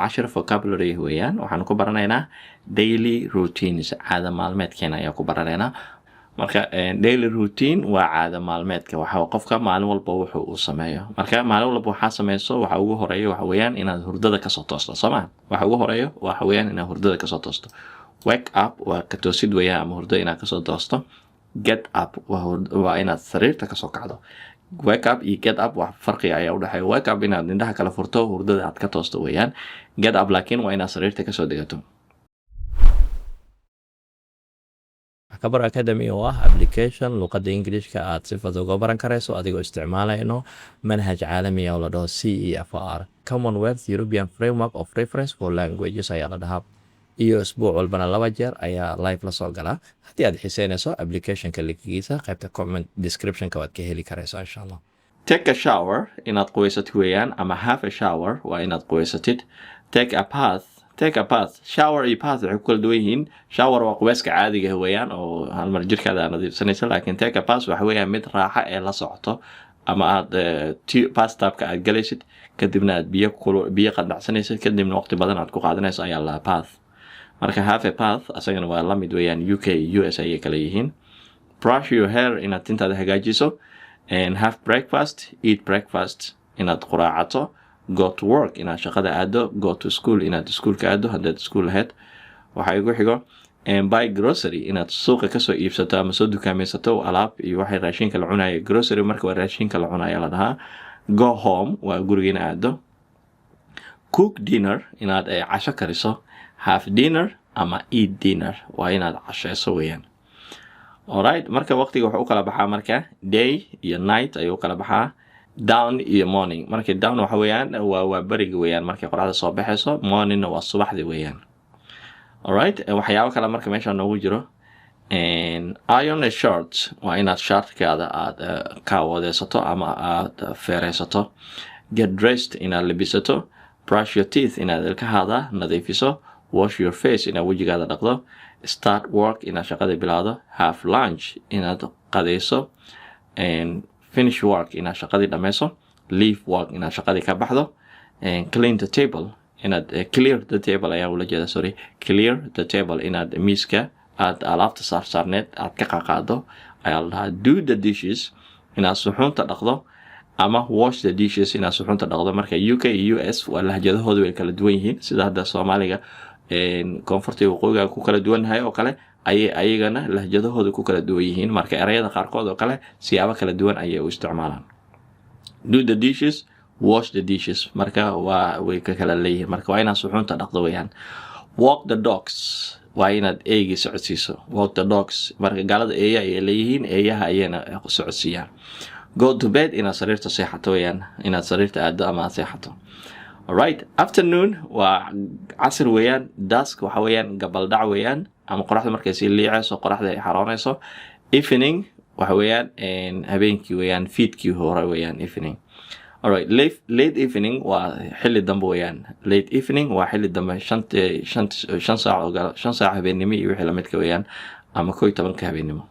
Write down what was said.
10 vocabulary weeyaan waxaan ku baranaynaa daily routines caada maalmeedkeena ayaa ku baranaynaa marka daily routine waa caada maalmeedka waxa qofka maalin walba wuxuu u sameeyo marka maalin walba waxa sameeyso waxa ugu horeeyo waxa weeyaan inaad hurdada ka soo toosto Soomaa waxa ugu horeeyo waxa weeyaan inaad hurdada ka soo toosto wake up waa ka toosid weeyaan ama hurdo inaad ka soo toosto get up waa inaad sariirta ka soo kacdo wake up iyo get up wax farqi ayaa u dhaxay wake up inaad indhaha kala furto hurdada aad ka toosto weeyaan get up laakiin waa inaad sariirta ka soo degato Kabar Academy oo ah application luqadda Ingiriiska aad si fudud uga baran karayso adigoo isticmaalayno manhaj caalami ah oo la dhaho CEFR Commonwealth European Framework of Reference for Languages ayaa la dhahaa iyo isbuuc walbana 2 jeer ayaa live la soo galaa haddii aad xiiseynayso applicationka linkigiisa qaybta comment descriptionka waad ka heli karaysaa insha Allah take a shower inaad quwaysatid weeyaan ama have a shower waa inaad quwaysatid take a bath shower iyo bath waxay ku kala duwan yihiin shower waa qubayska caadiga ah weeyaan oo hal mar jirkaada nadiifsanaysa laakiin take a bath waxa weeyaan mid raaxa ee la socoto ama aad bathtubka aad galaysid kadibna aad biyo qandacsanaysid kadibna waqti badan aad ku qaadanayso ayaa la bath marka have a bath asagana waa la mid weeyaan UK US ay kala yihiin brush your hair inaad tintaada hagaajiso and have breakfast eat breakfast inaad quraacato go to work inaad shaqada aado go to school inaad iskuulka aado haddaad iskuul lahayd waxa igu xigo and buy grocery inaad suuqa ka soo iibsato ama soo dukaamaysato alaab iyo waxay raashinka la cunayo grocery marka waa raashinka la cunayo la dhahaa go home waa gurigeena aado cook dinner inaad casho kariso have dinner ama eat dinner waa inaad cashayso weeyaan alright marka waqtiga wuxuu kala baxaa marka day iyo night ayuu kala baxaa down iyo morning markii down waxa weeyaan waa bariga weeyaan markii qorraxda soo baxayso morning waa subaxdii weeyaan alright waxyaabo kale marka meesha noogu jiro iron a shirt waa inaad shirtkaada aad ka wadaysato ama aad feeraysato get dressed inaad labisato brush your teeth inaad ilkahaada nadiifiso wash your face inaad wajigaada dhaqdo start work inaad shaqada bilaado have lunch inaad qadayso and finish work inaad shaqadii dhammayso leave work inaad shaqadii ka baxdo and clean the table inaad clear the table ayaa ula jeeda sorry clear the table inaad miiska aad alaabta saarneed aad ka qaado ayaa la dhahaa do the dishes inaad suxuunta dhaqdo ama wash the dishes inaad suxuunta dhaqdo marka UK iyo US waa lahjadahoodu way kala duwan yihiin sida hadda Soomaaliga koonfurta waqooyiga ku kala duwan yahay oo kale ayagana lahjadahoodu ku kala duwan yihiin marka erayada qaarkood oo kale siyaabo kala duwan ayay u isticmaalaan do the dishes wash the dishes marka way ka kala leeyihiin marka waa inaad suxuunta dhaqdo weeyaan walk the dogs waa inaad eegi socodsiiso walk the dogs marka gaalada ay leeyihiin eeyaha ayayna socodsiiyaan go to bed inaad sariirta seexato weeyaan inaad sariirta aado ama seexato alright afternoon waa casr weeyaan dusk waxa weeyaan gabaldhac weeyaan ama qoraxda markay si liicayso qoraxda ay xaroonayso evening waxa weeyaan habeenkii weeyaan fiidkii hore weeyaan evening alright late evening waa xilli dambe weeyaan late evening waa xilli dambe 5 saac habeenimo iyo wixii la midka weeyaan ama 11 habeenimo